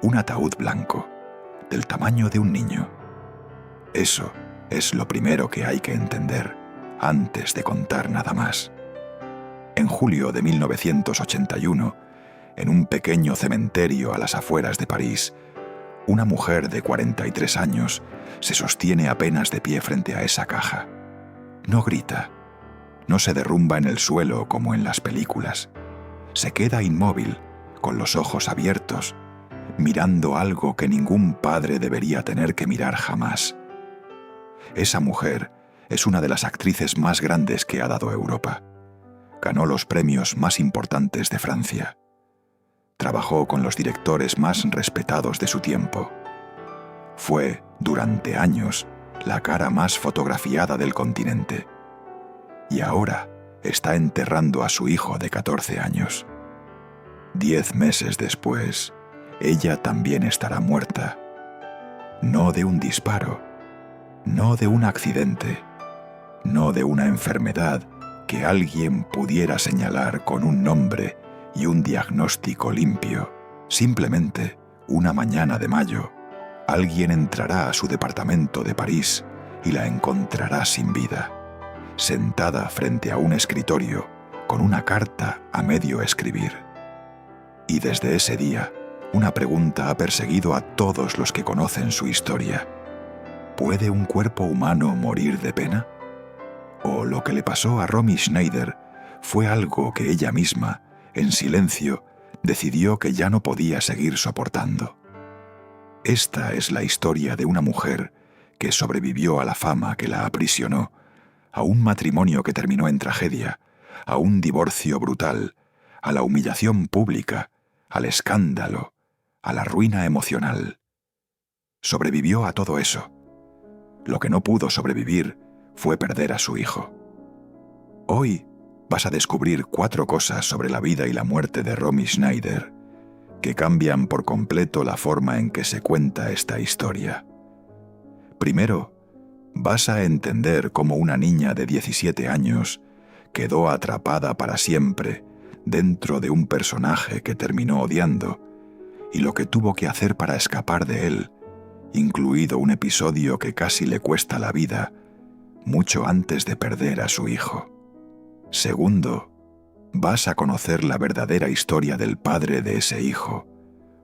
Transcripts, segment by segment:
Un ataúd blanco, del tamaño de un niño. Eso es lo primero que hay que entender antes de contar nada más. En julio de 1981, en un pequeño cementerio a las afueras de París, una mujer de 43 años se sostiene apenas de pie frente a esa caja. No grita, no se derrumba en el suelo como en las películas. Se queda inmóvil, con los ojos abiertos, mirando algo que ningún padre debería tener que mirar jamás. Esa mujer es una de las actrices más grandes que ha dado Europa. Ganó los premios más importantes de Francia. Trabajó con los directores más respetados de su tiempo. Fue, durante años, la cara más fotografiada del continente. Y ahora está enterrando a su hijo de 14 años. 10 meses después, ella también estará muerta. No de un disparo, no de un accidente, no de una enfermedad que alguien pudiera señalar con un nombre y un diagnóstico limpio. Simplemente, una mañana de mayo, alguien entrará a su departamento de París y la encontrará sin vida, sentada frente a un escritorio con una carta a medio escribir. Y desde ese día, una pregunta ha perseguido a todos los que conocen su historia. ¿Puede un cuerpo humano morir de pena? ¿O lo que le pasó a Romy Schneider fue algo que ella misma, en silencio, decidió que ya no podía seguir soportando? Esta es la historia de una mujer que sobrevivió a la fama que la aprisionó, a un matrimonio que terminó en tragedia, a un divorcio brutal, a la humillación pública, al escándalo, a la ruina emocional. Sobrevivió a todo eso. Lo que no pudo sobrevivir fue perder a su hijo. Hoy vas a descubrir 4 cosas sobre la vida y la muerte de Romy Schneider que cambian por completo la forma en que se cuenta esta historia. Primero, vas a entender cómo una niña de 17 años quedó atrapada para siempre dentro de un personaje que terminó odiando y lo que tuvo que hacer para escapar de él, incluido un episodio que casi le cuesta la vida, mucho antes de perder a su hijo. Segundo, vas a conocer la verdadera historia del padre de ese hijo,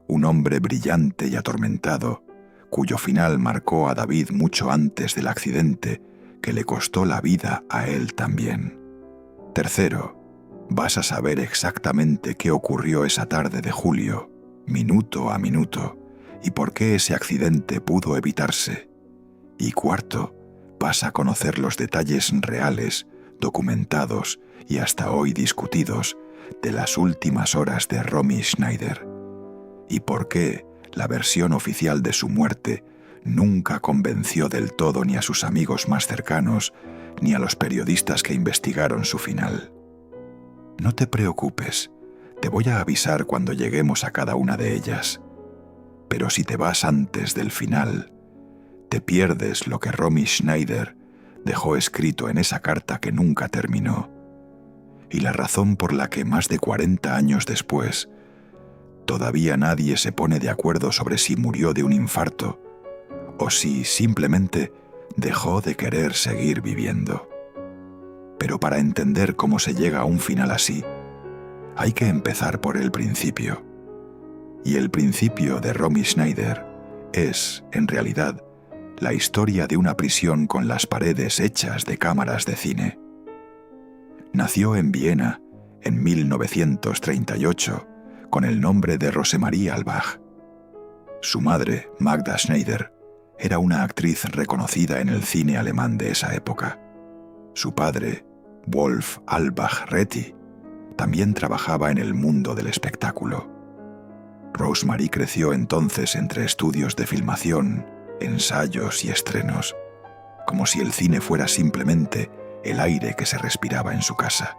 un hombre brillante y atormentado, cuyo final marcó a David mucho antes del accidente que le costó la vida a él también. Tercero, vas a saber exactamente qué ocurrió esa tarde de julio, minuto a minuto, y por qué ese accidente pudo evitarse. Y cuarto, vas a conocer los detalles reales, documentados y hasta hoy discutidos de las últimas horas de Romy Schneider, y por qué la versión oficial de su muerte nunca convenció del todo ni a sus amigos más cercanos ni a los periodistas que investigaron su final. No te preocupes, te voy a avisar cuando lleguemos a cada una de ellas. Pero si te vas antes del final, te pierdes lo que Romy Schneider dejó escrito en esa carta que nunca terminó, y la razón por la que más de 40 años después todavía nadie se pone de acuerdo sobre si murió de un infarto o si simplemente dejó de querer seguir viviendo. Pero para entender cómo se llega a un final así, hay que empezar por el principio. Y el principio de Romy Schneider es, en realidad, la historia de una prisión con las paredes hechas de cámaras de cine. Nació en Viena en 1938 con el nombre de Rosemarie Albach. Su madre, Magda Schneider, era una actriz reconocida en el cine alemán de esa época. Su padre, Wolf Albach-Retty, también trabajaba en el mundo del espectáculo. Rosemarie creció entonces entre estudios de filmación, ensayos y estrenos, como si el cine fuera simplemente el aire que se respiraba en su casa.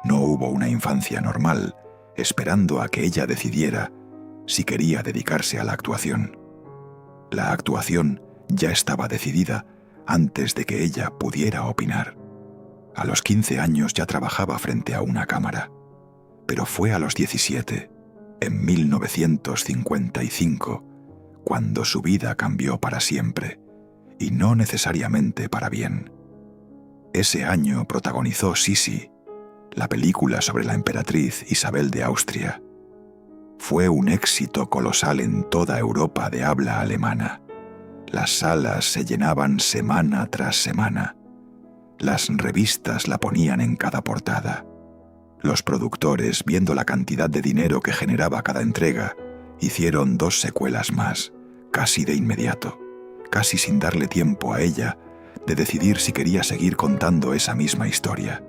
No hubo una infancia normal, esperando a que ella decidiera si quería dedicarse a la actuación. La actuación ya estaba decidida antes de que ella pudiera opinar. A los 15 años ya trabajaba frente a una cámara, pero fue a los 17, en 1955, cuando su vida cambió para siempre, y no necesariamente para bien. Ese año protagonizó Sisi, la película sobre la emperatriz Isabel de Austria. Fue un éxito colosal en toda Europa de habla alemana. Las salas se llenaban semana tras semana. Las revistas la ponían en cada portada. Los productores, viendo la cantidad de dinero que generaba cada entrega, hicieron 2 secuelas más, casi de inmediato, casi sin darle tiempo a ella de decidir si quería seguir contando esa misma historia.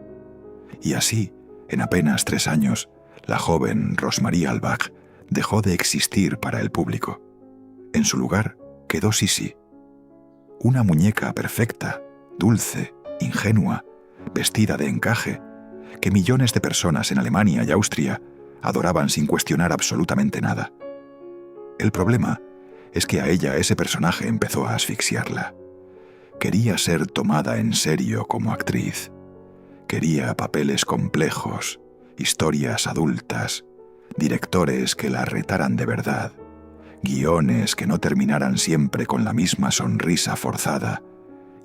Y así, en apenas 3 años, la joven Rosemarie Albach dejó de existir para el público. En su lugar quedó Sisi, una muñeca perfecta, dulce, ingenua, vestida de encaje, que millones de personas en Alemania y Austria adoraban sin cuestionar absolutamente nada. El problema es que a ella ese personaje empezó a asfixiarla. Quería ser tomada en serio como actriz. Quería papeles complejos, historias adultas, directores que la retaran de verdad, guiones que no terminaran siempre con la misma sonrisa forzada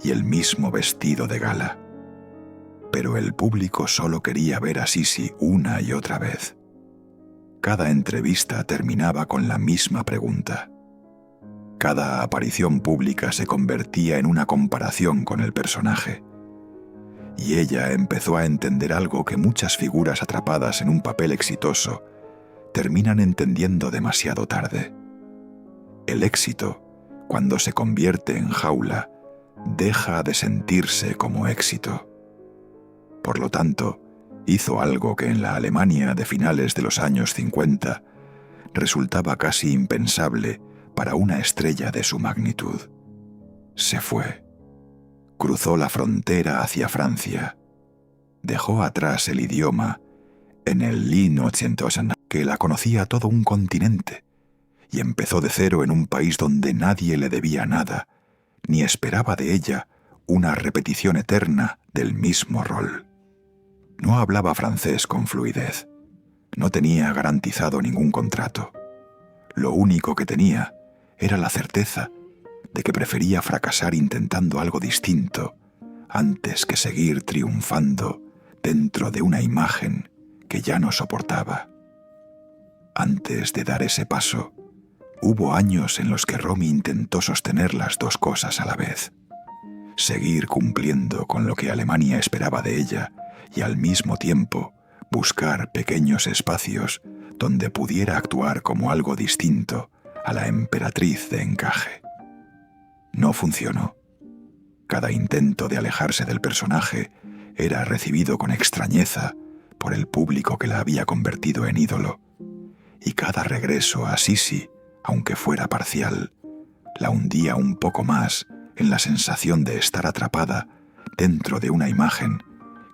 y el mismo vestido de gala. Pero el público solo quería ver a Sisi una y otra vez. Cada entrevista terminaba con la misma pregunta. Cada aparición pública se convertía en una comparación con el personaje. Y ella empezó a entender algo que muchas figuras atrapadas en un papel exitoso terminan entendiendo demasiado tarde. El éxito, cuando se convierte en jaula, deja de sentirse como éxito. Por lo tanto, hizo algo que en la Alemania de finales de los años 50 resultaba casi impensable para una estrella de su magnitud. Se fue. Cruzó la frontera hacia Francia. Dejó atrás el idioma en el Linnochentosen, que la conocía todo un continente, y empezó de cero en un país donde nadie le debía nada, ni esperaba de ella una repetición eterna del mismo rol. No hablaba francés con fluidez. No tenía garantizado ningún contrato. Lo único que tenía era la certeza de que prefería fracasar intentando algo distinto antes que seguir triunfando dentro de una imagen que ya no soportaba. Antes de dar ese paso, hubo años en los que Romy intentó sostener las 2 cosas a la vez. Seguir cumpliendo con lo que Alemania esperaba de ella y al mismo tiempo buscar pequeños espacios donde pudiera actuar como algo distinto a la emperatriz de encaje. No funcionó. Cada intento de alejarse del personaje era recibido con extrañeza por el público que la había convertido en ídolo, y cada regreso a Sisi, aunque fuera parcial, la hundía un poco más en la sensación de estar atrapada dentro de una imagen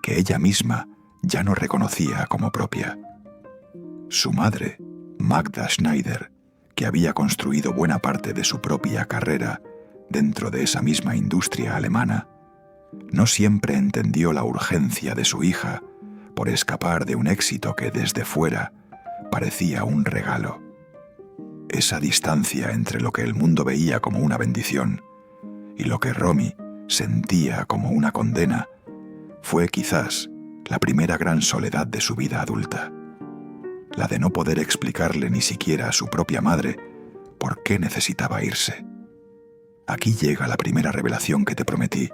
que ella misma ya no reconocía como propia. Su madre, Magda Schneider, que había construido buena parte de su propia carrera dentro de esa misma industria alemana, no siempre entendió la urgencia de su hija por escapar de un éxito que desde fuera parecía un regalo. Esa distancia entre lo que el mundo veía como una bendición y lo que Romy sentía como una condena fue quizás la primera gran soledad de su vida adulta, la de no poder explicarle ni siquiera a su propia madre por qué necesitaba irse. Aquí llega la primera revelación que te prometí,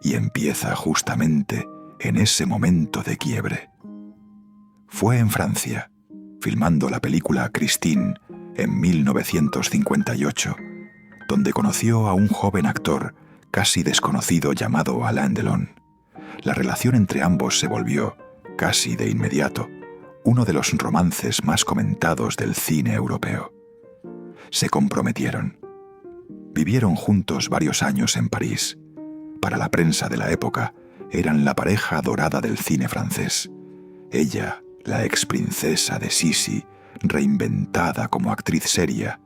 y empieza justamente en ese momento de quiebre. Fue en Francia, filmando la película Christine en 1958, donde conoció a un joven actor casi desconocido llamado Alain Delon. La relación entre ambos se volvió, casi de inmediato, uno de los romances más comentados del cine europeo. Se comprometieron. Vivieron juntos varios años en París. Para la prensa de la época, eran la pareja dorada del cine francés. Ella, la exprincesa de Sisi, reinventada como actriz seria.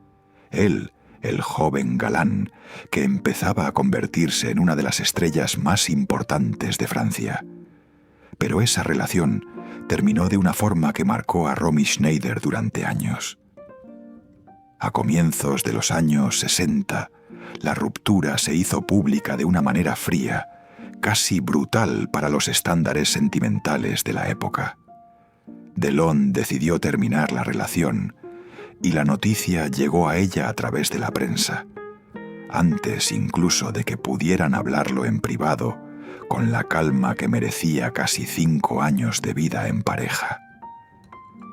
Él, el joven galán, que empezaba a convertirse en una de las estrellas más importantes de Francia. pero esa relación terminó de una forma que marcó a Romy Schneider durante años. A comienzos de los años 60, la ruptura se hizo pública de una manera fría, casi brutal para los estándares sentimentales de la época. Delon decidió terminar la relación y la noticia llegó a ella a través de la prensa, antes incluso de que pudieran hablarlo en privado, con la calma que merecía casi 5 años de vida en pareja.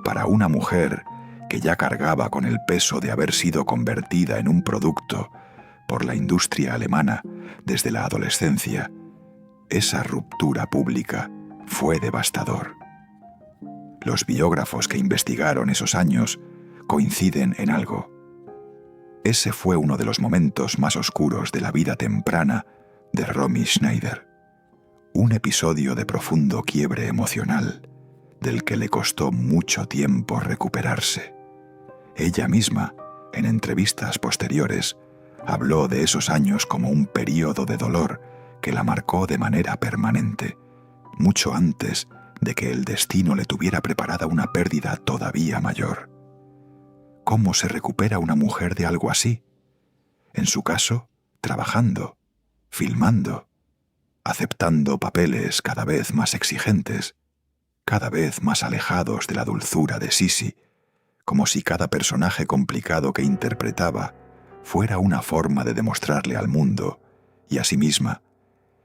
Para una mujer que ya cargaba con el peso de haber sido convertida en un producto por la industria alemana desde la adolescencia, esa ruptura pública fue devastador. Los biógrafos que investigaron esos años coinciden en algo. Ese fue uno de los momentos más oscuros de la vida temprana de Romy Schneider. Un episodio de profundo quiebre emocional, del que le costó mucho tiempo recuperarse. Ella misma, en entrevistas posteriores, habló de esos años como un período de dolor que la marcó de manera permanente, mucho antes de que el destino le tuviera preparada una pérdida todavía mayor. ¿Cómo se recupera una mujer de algo así? En su caso, trabajando, filmando, aceptando papeles cada vez más exigentes, cada vez más alejados de la dulzura de Sisi, como si cada personaje complicado que interpretaba fuera una forma de demostrarle al mundo y a sí misma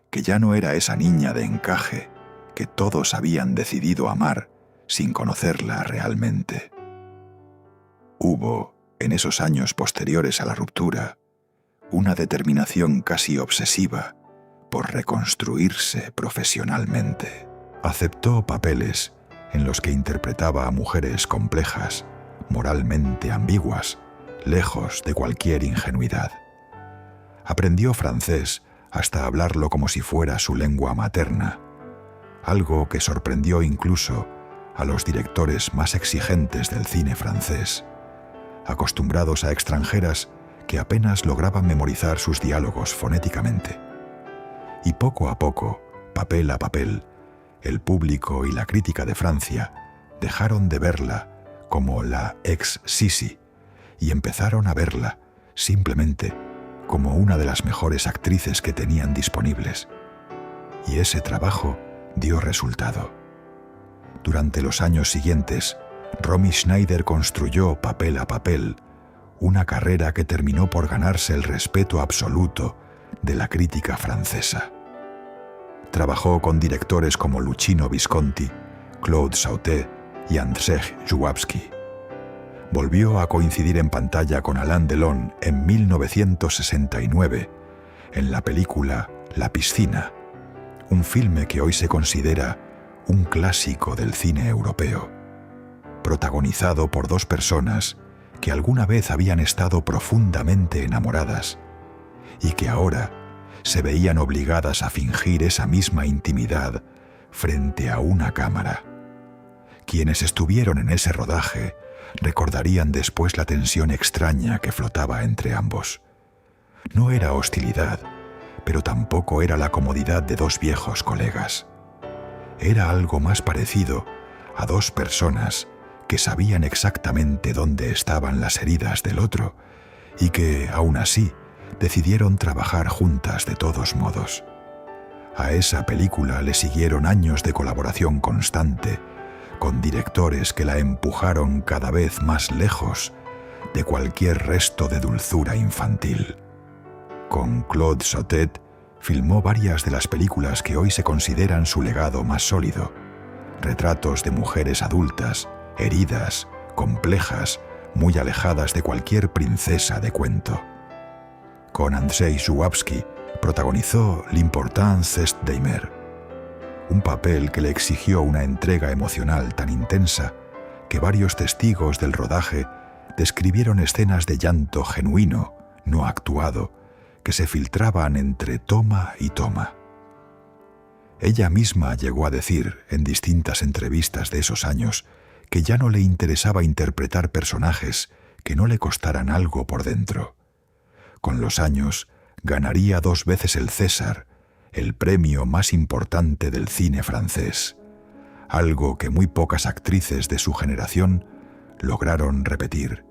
que ya no era esa niña de encaje que todos habían decidido amar sin conocerla realmente. Hubo, en esos años posteriores a la ruptura, una determinación casi obsesiva por reconstruirse profesionalmente. Aceptó papeles en los que interpretaba a mujeres complejas, moralmente ambiguas, lejos de cualquier ingenuidad. Aprendió francés hasta hablarlo como si fuera su lengua materna, algo que sorprendió incluso a los directores más exigentes del cine francés, acostumbrados a extranjeras que apenas lograban memorizar sus diálogos fonéticamente. Y poco a poco, papel a papel, el público y la crítica de Francia dejaron de verla como la ex-Sisi y empezaron a verla simplemente como una de las mejores actrices que tenían disponibles. Y ese trabajo dio resultado. Durante los años siguientes, Romy Schneider construyó papel a papel una carrera que terminó por ganarse el respeto absoluto de la crítica francesa. Trabajó con directores como Luchino Visconti, Claude Sautet y Andrzej Żuławski. Volvió a coincidir en pantalla con Alain Delon en 1969 en la película La piscina, un filme que hoy se considera un clásico del cine europeo, protagonizado por dos personas que alguna vez habían estado profundamente enamoradas y que ahora se veían obligadas a fingir esa misma intimidad frente a una cámara. Quienes estuvieron en ese rodaje recordarían después la tensión extraña que flotaba entre ambos. No era hostilidad, pero tampoco era la comodidad de dos viejos colegas. Era algo más parecido a dos personas que sabían exactamente dónde estaban las heridas del otro y que, aún así, decidieron trabajar juntas de todos modos. A esa película le siguieron años de colaboración constante, con directores que la empujaron cada vez más lejos de cualquier resto de dulzura infantil. Con Claude Sautet filmó varias de las películas que hoy se consideran su legado más sólido, retratos de mujeres adultas, heridas, complejas, muy alejadas de cualquier princesa de cuento. Con Andrzej Żuławski protagonizó L'importance est d'aimer, un papel que le exigió una entrega emocional tan intensa que varios testigos del rodaje describieron escenas de llanto genuino, no actuado, que se filtraban entre toma y toma. Ella misma llegó a decir en distintas entrevistas de esos años que ya no le interesaba interpretar personajes que no le costaran algo por dentro. Con los años ganaría 2 veces el César, el premio más importante del cine francés, algo que muy pocas actrices de su generación lograron repetir.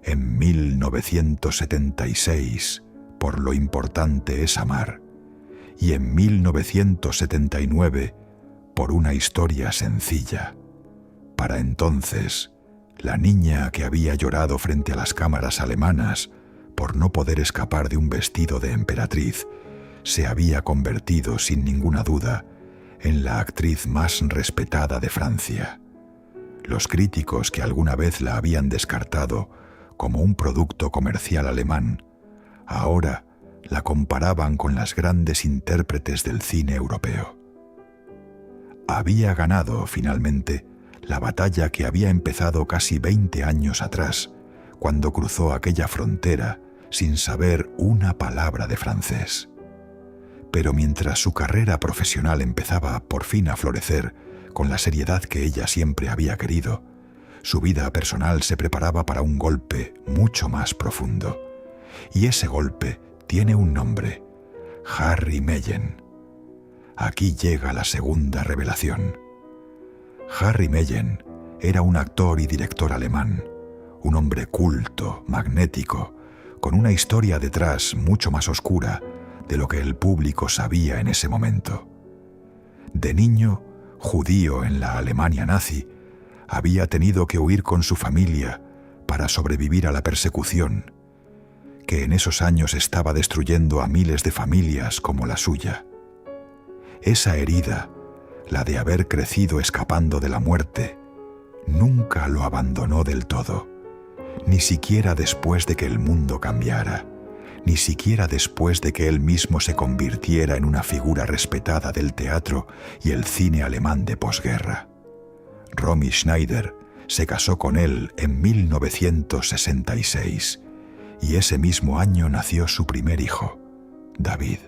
En 1976, Por lo importante es amar, y en 1979, Por una historia sencilla. Para entonces, la niña que había llorado frente a las cámaras alemanas por no poder escapar de un vestido de emperatriz, se había convertido sin ninguna duda en la actriz más respetada de Francia. Los críticos que alguna vez la habían descartado como un producto comercial alemán, ahora la comparaban con las grandes intérpretes del cine europeo. Había ganado, finalmente, la batalla que había empezado casi 20 años atrás, cuando cruzó aquella frontera sin saber una palabra de francés. Pero mientras su carrera profesional empezaba por fin a florecer con la seriedad que ella siempre había querido, su vida personal se preparaba para un golpe mucho más profundo. Y ese golpe tiene un nombre: Harry Meyen. Aquí llega la segunda revelación. Harry Meyen era un actor y director alemán, un hombre culto, magnético, con una historia detrás mucho más oscura de lo que el público sabía en ese momento. De niño, judío en la Alemania nazi, había tenido que huir con su familia para sobrevivir a la persecución, que en esos años estaba destruyendo a miles de familias como la suya. Esa herida, la de haber crecido escapando de la muerte, nunca lo abandonó del todo, ni siquiera después de que el mundo cambiara, ni siquiera después de que él mismo se convirtiera en una figura respetada del teatro y el cine alemán de posguerra. Romy Schneider se casó con él en 1966 y ese mismo año nació su primer hijo, David.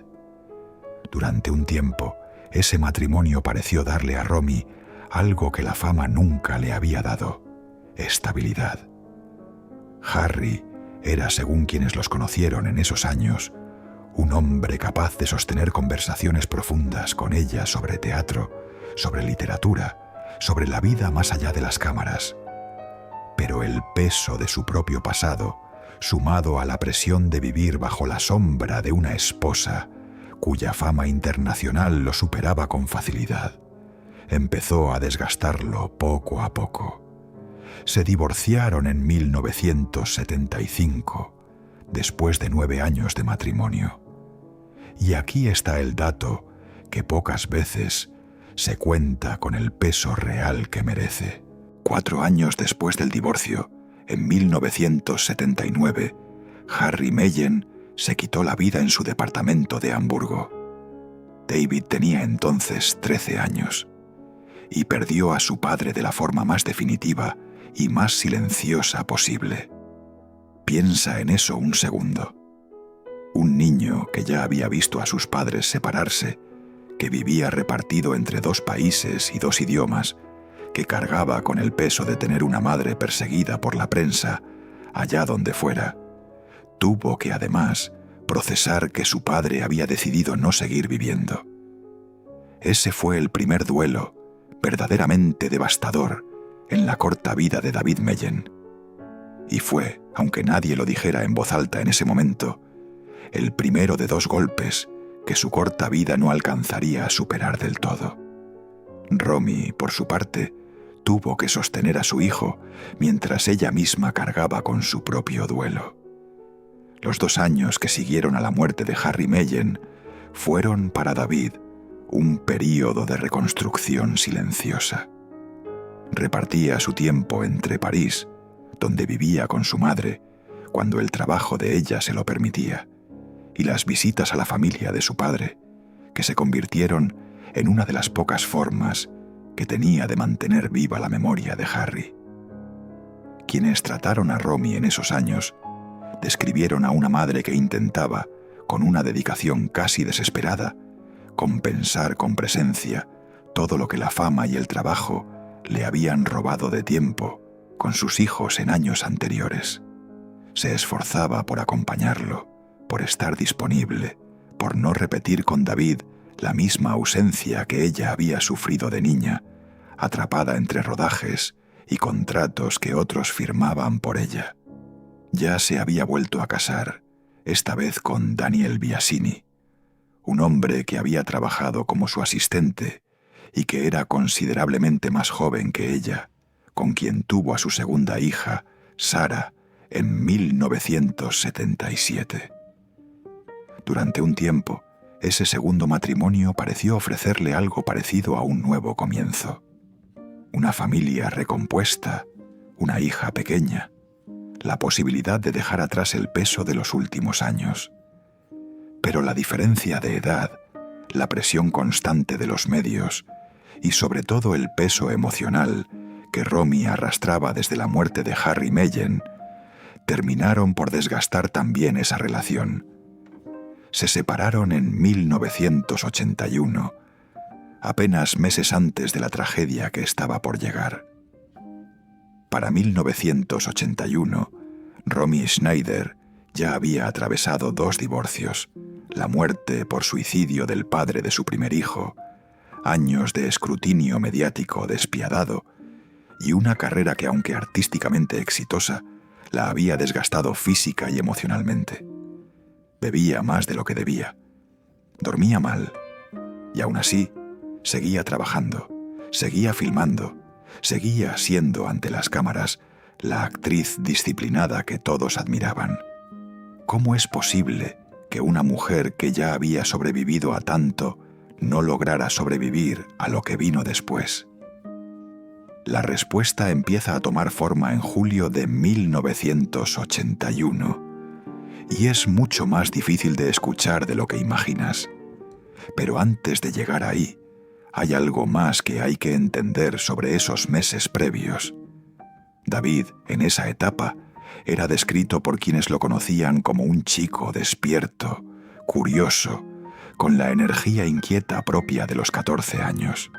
Durante un tiempo, ese matrimonio pareció darle a Romy algo que la fama nunca le había dado: estabilidad. Harry era, según quienes los conocieron en esos años, un hombre capaz de sostener conversaciones profundas con ella sobre teatro, sobre literatura, sobre la vida más allá de las cámaras. Pero el peso de su propio pasado, sumado a la presión de vivir bajo la sombra de una esposa cuya fama internacional lo superaba con facilidad, empezó a desgastarlo poco a poco. Se divorciaron en 1975, después de 9 años de matrimonio. Y aquí está el dato que pocas veces se cuenta con el peso real que merece. 4 años después del divorcio, en 1979, Harry Meyen se quitó la vida en su departamento de Hamburgo. David tenía entonces 13 años y perdió a su padre de la forma más definitiva y más silenciosa posible. Piensa en eso un segundo. Un niño que ya había visto a sus padres separarse, que vivía repartido entre 2 países y 2 idiomas, que cargaba con el peso de tener una madre perseguida por la prensa, allá donde fuera, tuvo que además procesar que su padre había decidido no seguir viviendo. Ese fue el primer duelo, verdaderamente devastador, en la corta vida de David Meyen. Y fue, aunque nadie lo dijera en voz alta en ese momento, el primero de 2 golpes que su corta vida no alcanzaría a superar del todo. Romy, por su parte, tuvo que sostener a su hijo mientras ella misma cargaba con su propio duelo. Los 2 años que siguieron a la muerte de Harry Meyen fueron para David un período de reconstrucción silenciosa. Repartía su tiempo entre París, donde vivía con su madre, cuando el trabajo de ella se lo permitía, y las visitas a la familia de su padre, que se convirtieron en una de las pocas formas que tenía de mantener viva la memoria de Harry. Quienes trataron a Romy en esos años describieron a una madre que intentaba, con una dedicación casi desesperada, compensar con presencia todo lo que la fama y el trabajo le habían robado de tiempo con sus hijos en años anteriores. Se esforzaba por acompañarlo, por estar disponible, por no repetir con David la misma ausencia que ella había sufrido de niña, atrapada entre rodajes y contratos que otros firmaban por ella. Ya se había vuelto a casar, esta vez con Daniel Biasini, un hombre que había trabajado como su asistente y que era considerablemente más joven que ella, con quien tuvo a su segunda hija, Sara, en 1977. Durante un tiempo, ese segundo matrimonio pareció ofrecerle algo parecido a un nuevo comienzo. Una familia recompuesta, una hija pequeña, la posibilidad de dejar atrás el peso de los últimos años. Pero la diferencia de edad, la presión constante de los medios y sobre todo el peso emocional que Romy arrastraba desde la muerte de Harry Meyen, terminaron por desgastar también esa relación. Se separaron en 1981, apenas meses antes de la tragedia que estaba por llegar. Para 1981, Romy Schneider ya había atravesado 2 divorcios, la muerte por suicidio del padre de su primer hijo, años de escrutinio mediático despiadado y una carrera que, aunque artísticamente exitosa, la había desgastado física y emocionalmente. Bebía más de lo que debía, dormía mal y aún así seguía trabajando, seguía filmando, seguía siendo ante las cámaras la actriz disciplinada que todos admiraban. ¿Cómo es posible que una mujer que ya había sobrevivido a tanto no lograra sobrevivir a lo que vino después? La respuesta empieza a tomar forma en julio de 1981 y es mucho más difícil de escuchar de lo que imaginas. Pero antes de llegar ahí, hay algo más que hay que entender sobre esos meses previos. David, en esa etapa, era descrito por quienes lo conocían como un chico despierto, curioso, con la energía inquieta propia de los 14 años.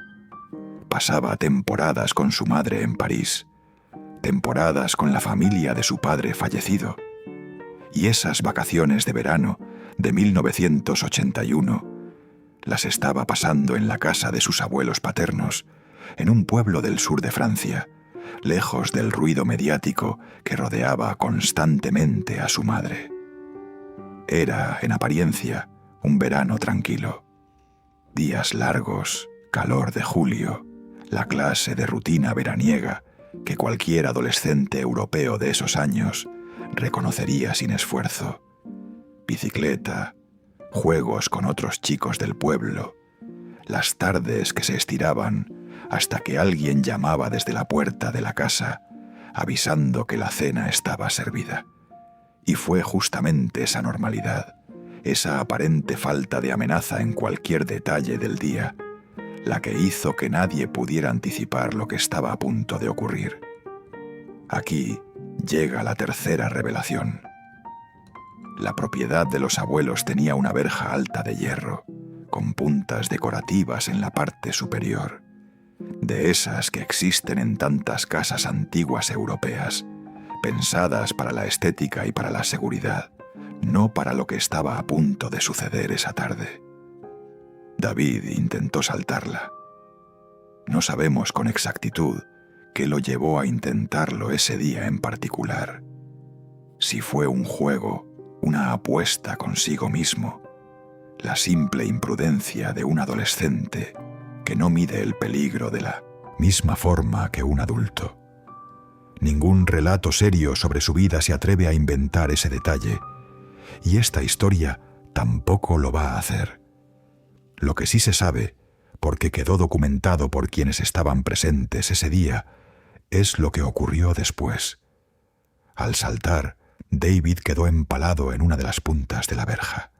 Pasaba temporadas con su madre en París, temporadas con la familia de su padre fallecido. Y esas vacaciones de verano de 1981 las estaba pasando en la casa de sus abuelos paternos, en un pueblo del sur de Francia, lejos del ruido mediático que rodeaba constantemente a su madre. Era, en apariencia, un verano tranquilo. Días largos, calor de julio, la clase de rutina veraniega que cualquier adolescente europeo de esos años reconocería sin esfuerzo. Bicicleta, juegos con otros chicos del pueblo, las tardes que se estiraban hasta que alguien llamaba desde la puerta de la casa, avisando que la cena estaba servida. Y fue justamente esa normalidad, esa aparente falta de amenaza en cualquier detalle del día, la que hizo que nadie pudiera anticipar lo que estaba a punto de ocurrir. Aquí llega la tercera revelación. La propiedad de los abuelos tenía una verja alta de hierro, con puntas decorativas en la parte superior, de esas que existen en tantas casas antiguas europeas, pensadas para la estética y para la seguridad, no para lo que estaba a punto de suceder esa tarde. David intentó saltarla. No sabemos con exactitud qué lo llevó a intentarlo ese día en particular. Si fue un juego, una apuesta consigo mismo, la simple imprudencia de un adolescente que no mide el peligro de la misma forma que un adulto. Ningún relato serio sobre su vida se atreve a inventar ese detalle, y esta historia tampoco lo va a hacer. Lo que sí se sabe, porque quedó documentado por quienes estaban presentes ese día, es lo que ocurrió después. Al saltar, David quedó empalado en una de las puntas de la verja.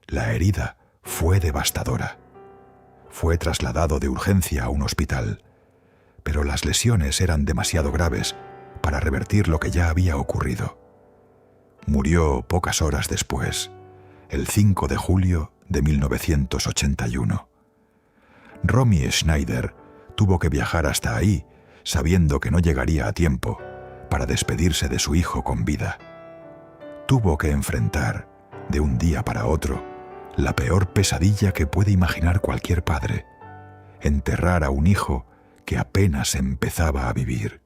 La herida fue devastadora. Fue trasladado de urgencia a un hospital, pero las lesiones eran demasiado graves para revertir lo que ya había ocurrido. Murió pocas horas después, el 5 de julio de 1981. Romy Schneider tuvo que viajar hasta ahí, sabiendo que no llegaría a tiempo para despedirse de su hijo con vida. Tuvo que enfrentar, de un día para otro, la peor pesadilla que puede imaginar cualquier padre: enterrar a un hijo que apenas empezaba a vivir.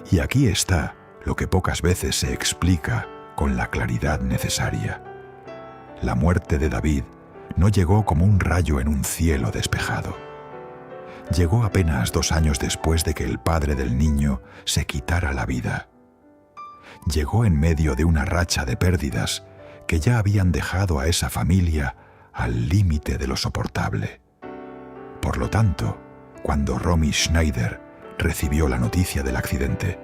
Y aquí está lo que pocas veces se explica con la claridad necesaria. La muerte de David no llegó como un rayo en un cielo despejado. Llegó apenas 2 años después de que el padre del niño se quitara la vida. Llegó en medio de una racha de pérdidas que ya habían dejado a esa familia al límite de lo soportable. Por lo tanto, cuando Romy Schneider recibió la noticia del accidente,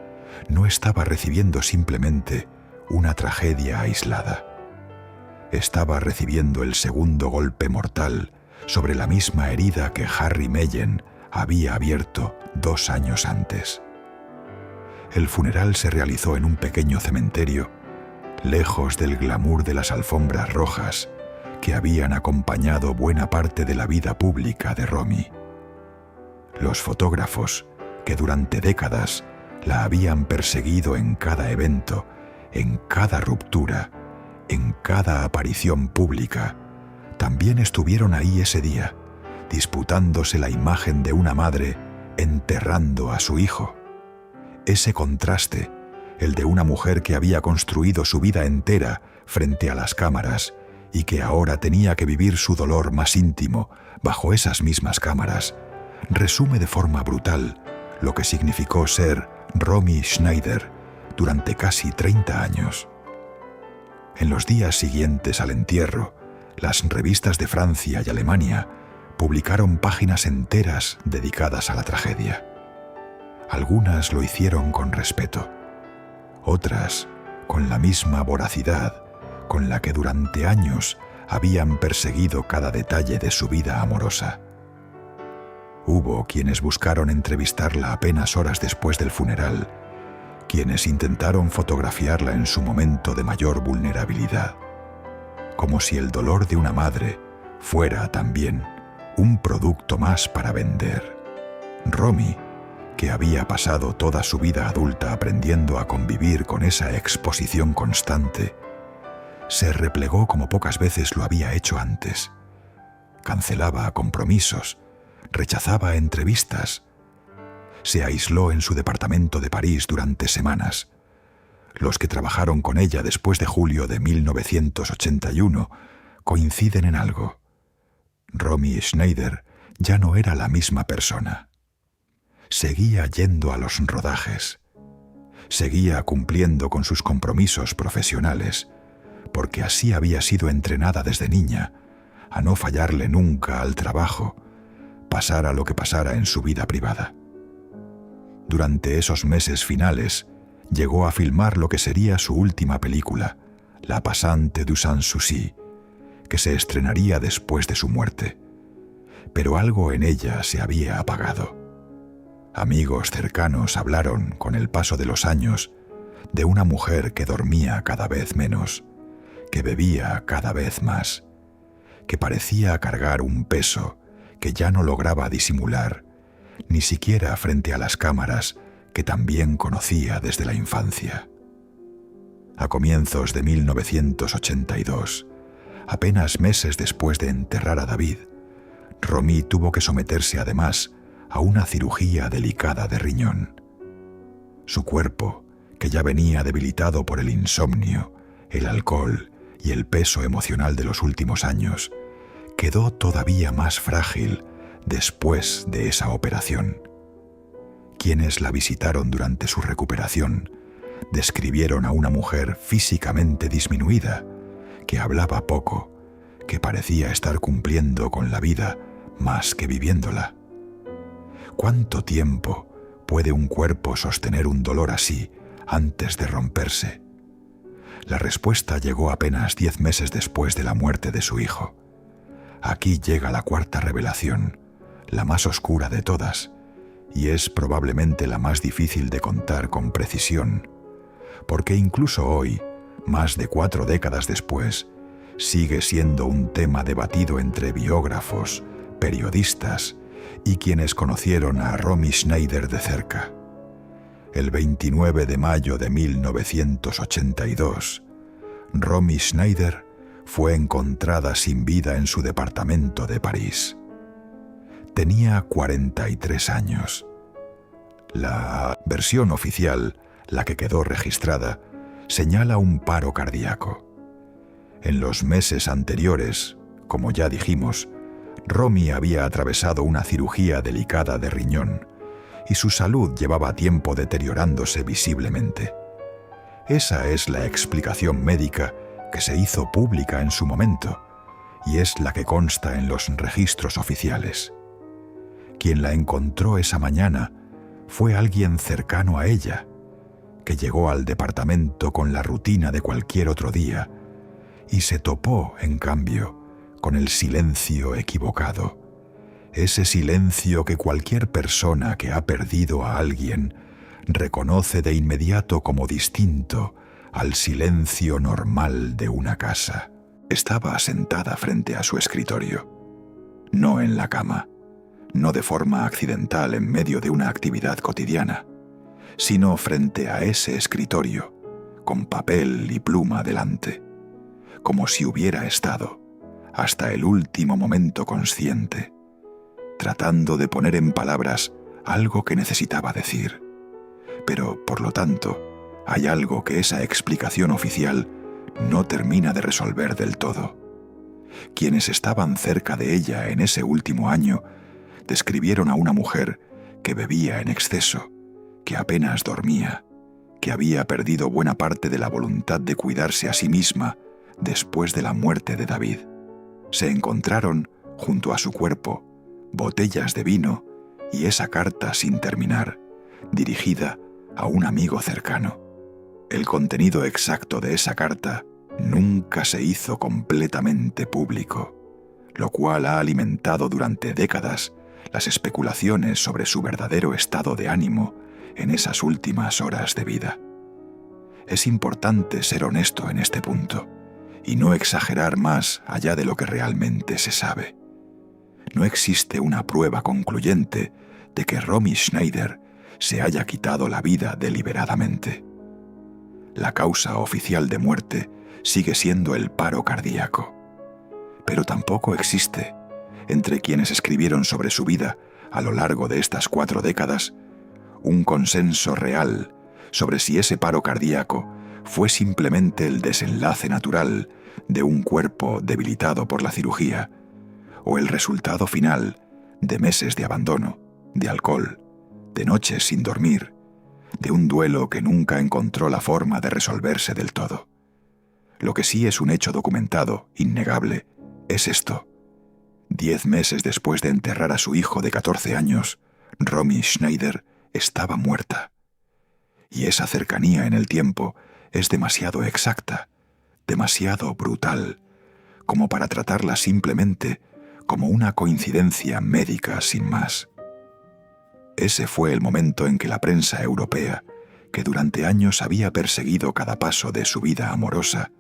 no estaba recibiendo simplemente una tragedia aislada. Estaba recibiendo el segundo golpe mortal sobre la misma herida que Harry Meyen había abierto 2 años antes. El funeral se realizó en un pequeño cementerio, lejos del glamour de las alfombras rojas que habían acompañado buena parte de la vida pública de Romy. Los fotógrafos, que durante décadas la habían perseguido en cada evento, en cada ruptura, en cada aparición pública, también estuvieron ahí ese día, disputándose la imagen de una madre enterrando a su hijo. Ese contraste, el de una mujer que había construido su vida entera frente a las cámaras y que ahora tenía que vivir su dolor más íntimo bajo esas mismas cámaras, resume de forma brutal lo que significó ser Romy Schneider durante casi 30 años. En los días siguientes al entierro, las revistas de Francia y Alemania publicaron páginas enteras dedicadas a la tragedia. Algunas lo hicieron con respeto, otras con la misma voracidad con la que durante años habían perseguido cada detalle de su vida amorosa. Hubo quienes buscaron entrevistarla apenas horas después del funeral, quienes intentaron fotografiarla en su momento de mayor vulnerabilidad, como si el dolor de una madre fuera también un producto más para vender. Romy, que había pasado toda su vida adulta aprendiendo a convivir con esa exposición constante, se replegó como pocas veces lo había hecho antes. Cancelaba compromisos, rechazaba entrevistas. Se aisló en su departamento de París durante semanas. Los que trabajaron con ella después de julio de 1981 coinciden en algo. Romy Schneider ya no era la misma persona. Seguía yendo a los rodajes. Seguía cumpliendo con sus compromisos profesionales, porque así había sido entrenada desde niña, a no fallarle nunca al trabajo, pasara lo que pasara en su vida privada. Durante esos meses finales, llegó a filmar lo que sería su última película, La Passante du Sans-Souci, que se estrenaría después de su muerte. Pero algo en ella se había apagado. Amigos cercanos hablaron, con el paso de los años, de una mujer que dormía cada vez menos, que bebía cada vez más, que parecía cargar un peso que ya no lograba disimular, ni siquiera frente a las cámaras que también conocía desde la infancia. A comienzos de 1982, apenas meses después de enterrar a David, Romy tuvo que someterse además a una cirugía delicada de riñón. Su cuerpo, que ya venía debilitado por el insomnio, el alcohol y el peso emocional de los últimos años, quedó todavía más frágil después de esa operación. Quienes la visitaron durante su recuperación describieron a una mujer físicamente disminuida, que hablaba poco, que parecía estar cumpliendo con la vida más que viviéndola. ¿Cuánto tiempo puede un cuerpo sostener un dolor así antes de romperse? La respuesta llegó apenas 10 meses después de la muerte de su hijo. Aquí llega la cuarta revelación, la más oscura de todas, y es probablemente la más difícil de contar con precisión, porque incluso hoy, más de 4 décadas después, sigue siendo un tema debatido entre biógrafos, periodistas y quienes conocieron a Romy Schneider de cerca. El 29 de mayo de 1982, Romy Schneider fue encontrada sin vida en su departamento de París. Tenía 43 años. La versión oficial, la que quedó registrada, señala un paro cardíaco. En los meses anteriores, como ya dijimos, Romy había atravesado una cirugía delicada de riñón y su salud llevaba tiempo deteriorándose visiblemente. Esa es la explicación médica que se hizo pública en su momento y es la que consta en los registros oficiales. Quien la encontró esa mañana fue alguien cercano a ella, que llegó al departamento con la rutina de cualquier otro día y se topó, en cambio, con el silencio equivocado. Ese silencio que cualquier persona que ha perdido a alguien reconoce de inmediato como distinto al silencio normal de una casa. Estaba sentada frente a su escritorio, no en la cama, no de forma accidental en medio de una actividad cotidiana, sino frente a ese escritorio, con papel y pluma delante, como si hubiera estado, hasta el último momento consciente, tratando de poner en palabras algo que necesitaba decir. Pero, por lo tanto, hay algo que esa explicación oficial no termina de resolver del todo. Quienes estaban cerca de ella en ese último año describieron a una mujer que bebía en exceso, que apenas dormía, que había perdido buena parte de la voluntad de cuidarse a sí misma después de la muerte de David. Se encontraron, junto a su cuerpo, botellas de vino y esa carta sin terminar, dirigida a un amigo cercano. El contenido exacto de esa carta nunca se hizo completamente público, lo cual ha alimentado durante décadas las especulaciones sobre su verdadero estado de ánimo en esas últimas horas de vida. Es importante ser honesto en este punto y no exagerar más allá de lo que realmente se sabe. No existe una prueba concluyente de que Romy Schneider se haya quitado la vida deliberadamente. La causa oficial de muerte sigue siendo el paro cardíaco, pero tampoco existe, entre quienes escribieron sobre su vida a lo largo de estas 4 décadas, un consenso real sobre si ese paro cardíaco fue simplemente el desenlace natural de un cuerpo debilitado por la cirugía o el resultado final de meses de abandono, de alcohol, de noches sin dormir, de un duelo que nunca encontró la forma de resolverse del todo. Lo que sí es un hecho documentado, innegable, es esto. 10 meses después de enterrar a su hijo de 14 años, Romy Schneider estaba muerta. Y esa cercanía en el tiempo es demasiado exacta, demasiado brutal, como para tratarla simplemente como una coincidencia médica sin más. Ese fue el momento en que la prensa europea, que durante años había perseguido cada paso de su vida amorosa,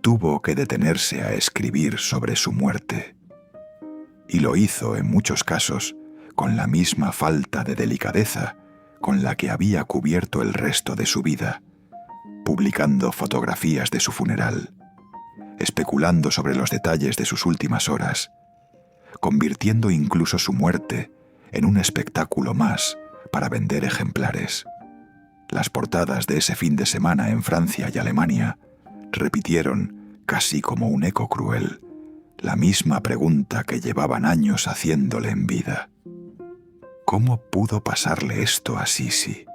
tuvo que detenerse a escribir sobre su muerte. Y lo hizo en muchos casos con la misma falta de delicadeza con la que había cubierto el resto de su vida, publicando fotografías de su funeral, especulando sobre los detalles de sus últimas horas, convirtiendo incluso su muerte en un espectáculo más para vender ejemplares. Las portadas de ese fin de semana en Francia y Alemania repitieron, casi como un eco cruel, la misma pregunta que llevaban años haciéndole en vida. ¿Cómo pudo pasarle esto a Sisi?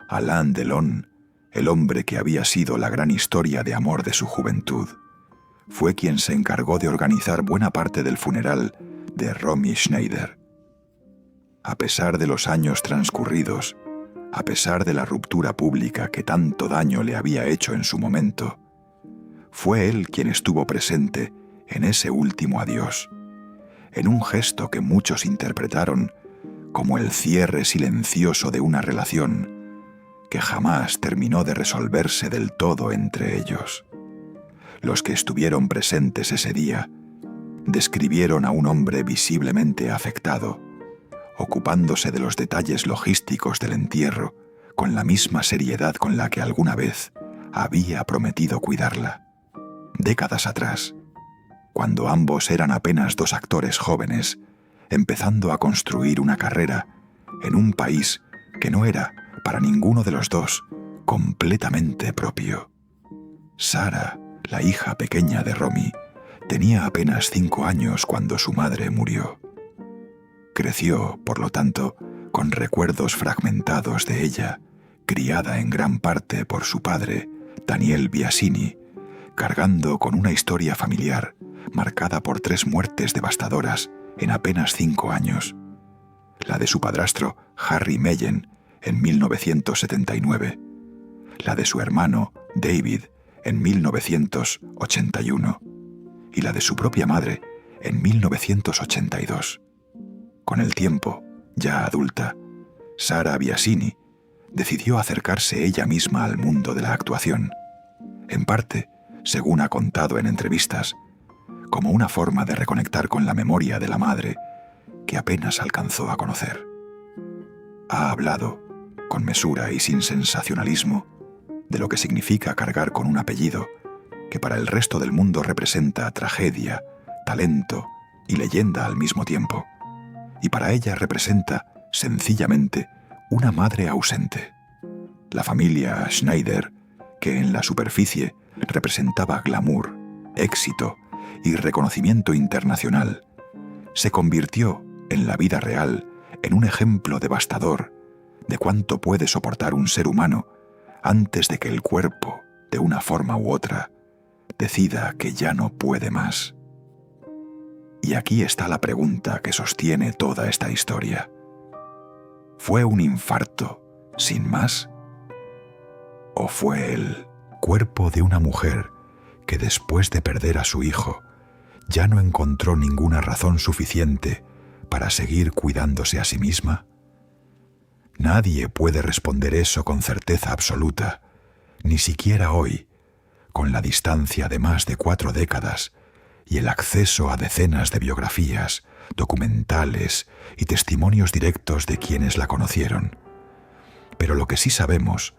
Alain Delon, el hombre que había sido la gran historia de amor de su juventud, fue quien se encargó de organizar buena parte del funeral de Romy Schneider. A pesar de los años transcurridos, a pesar de la ruptura pública que tanto daño le había hecho en su momento, fue él quien estuvo presente en ese último adiós, en un gesto que muchos interpretaron como el cierre silencioso de una relación que jamás terminó de resolverse del todo entre ellos. Los que estuvieron presentes ese día describieron a un hombre visiblemente afectado, ocupándose de los detalles logísticos del entierro con la misma seriedad con la que alguna vez había prometido cuidarla. Décadas atrás, cuando ambos eran apenas 2 actores jóvenes, empezando a construir una carrera en un país que no era, para ninguno de los dos, completamente propio. Sara, la hija pequeña de Romy, tenía apenas 5 años cuando su madre murió. Creció, por lo tanto, con recuerdos fragmentados de ella, criada en gran parte por su padre, Daniel Biasini, cargando con una historia familiar marcada por 3 muertes devastadoras en apenas 5 años. La de su padrastro, Harry Meyen, en 1979. La de su hermano, David, en 1981. Y la de su propia madre, en 1982. Con el tiempo, ya adulta, Sara Biasini decidió acercarse ella misma al mundo de la actuación, en parte, según ha contado en entrevistas, como una forma de reconectar con la memoria de la madre que apenas alcanzó a conocer. Ha hablado, con mesura y sin sensacionalismo, de lo que significa cargar con un apellido que para el resto del mundo representa tragedia, talento y leyenda al mismo tiempo, y para ella representa, sencillamente, una madre ausente. La familia Schneider, que en la superficie representaba glamour, éxito y reconocimiento internacional, se convirtió, en la vida real, en un ejemplo devastador de cuánto puede soportar un ser humano antes de que el cuerpo, de una forma u otra, decida que ya no puede más. Y aquí está la pregunta que sostiene toda esta historia. ¿Fue un infarto, sin más? ¿O fue el cuerpo de una mujer que después de perder a su hijo ya no encontró ninguna razón suficiente para seguir cuidándose a sí misma? Nadie puede responder eso con certeza absoluta, ni siquiera hoy, con la distancia de más de 4 décadas y el acceso a decenas de biografías, documentales y testimonios directos de quienes la conocieron. Pero lo que sí sabemos,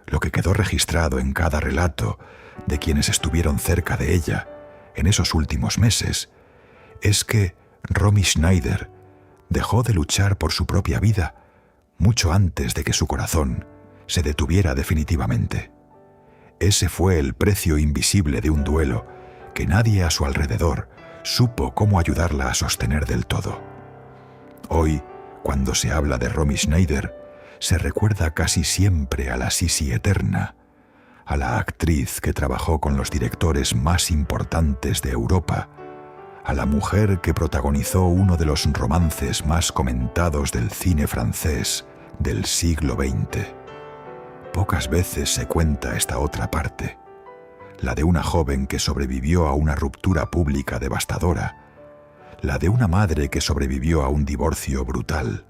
lo que quedó registrado en cada relato de quienes estuvieron cerca de ella en esos últimos meses, es que Romy Schneider dejó de luchar por su propia vida mucho antes de que su corazón se detuviera definitivamente. Ese fue el precio invisible de un duelo que nadie a su alrededor supo cómo ayudarla a sostener del todo. Hoy, cuando se habla de Romy Schneider, se recuerda casi siempre a la Sisi eterna, a la actriz que trabajó con los directores más importantes de Europa, a la mujer que protagonizó uno de los romances más comentados del cine francés del siglo XX. Pocas veces se cuenta esta otra parte, la de una joven que sobrevivió a una ruptura pública devastadora, la de una madre que sobrevivió a un divorcio brutal,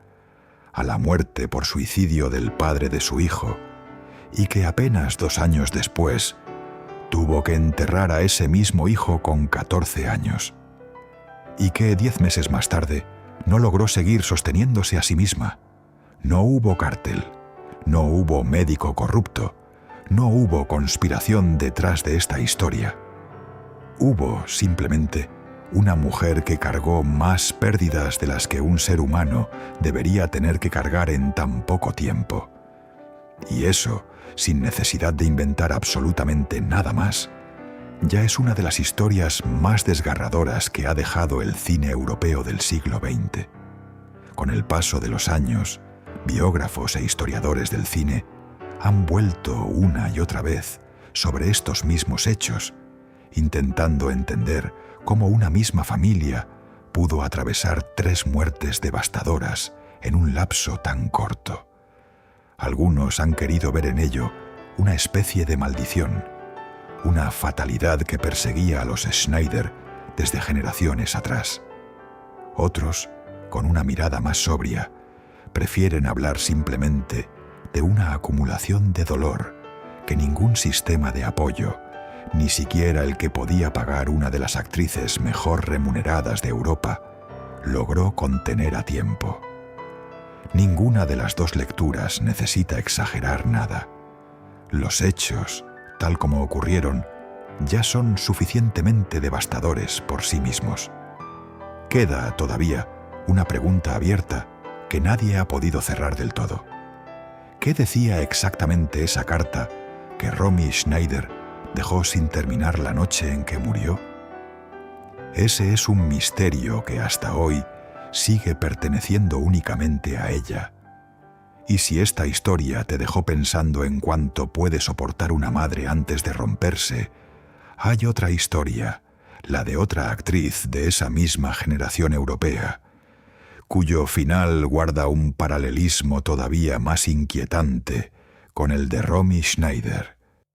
a la muerte por suicidio del padre de su hijo, y que apenas 2 años después tuvo que enterrar a ese mismo hijo con 14 años, y que 10 meses más tarde no logró seguir sosteniéndose a sí misma. No hubo cártel, no hubo médico corrupto, no hubo conspiración detrás de esta historia. Hubo simplemente una mujer que cargó más pérdidas de las que un ser humano debería tener que cargar en tan poco tiempo. Y eso, sin necesidad de inventar absolutamente nada más, ya es una de las historias más desgarradoras que ha dejado el cine europeo del siglo XX. Con el paso de los años, biógrafos e historiadores del cine han vuelto una y otra vez sobre estos mismos hechos, intentando entender cómo una misma familia pudo atravesar 3 muertes devastadoras en un lapso tan corto. Algunos han querido ver en ello una especie de maldición, una fatalidad que perseguía a los Schneider desde generaciones atrás. Otros, con una mirada más sobria, prefieren hablar simplemente de una acumulación de dolor que ningún sistema de apoyo, ni siquiera el que podía pagar una de las actrices mejor remuneradas de Europa, logró contener a tiempo. Ninguna de las 2 lecturas necesita exagerar nada. Los hechos, tal como ocurrieron, ya son suficientemente devastadores por sí mismos. Queda, todavía, una pregunta abierta que nadie ha podido cerrar del todo. ¿Qué decía exactamente esa carta que Romy Schneider dejó sin terminar la noche en que murió? Ese es un misterio que hasta hoy sigue perteneciendo únicamente a ella. Y si esta historia te dejó pensando en cuánto puede soportar una madre antes de romperse, hay otra historia, la de otra actriz de esa misma generación europea, cuyo final guarda un paralelismo todavía más inquietante con el de Romy Schneider.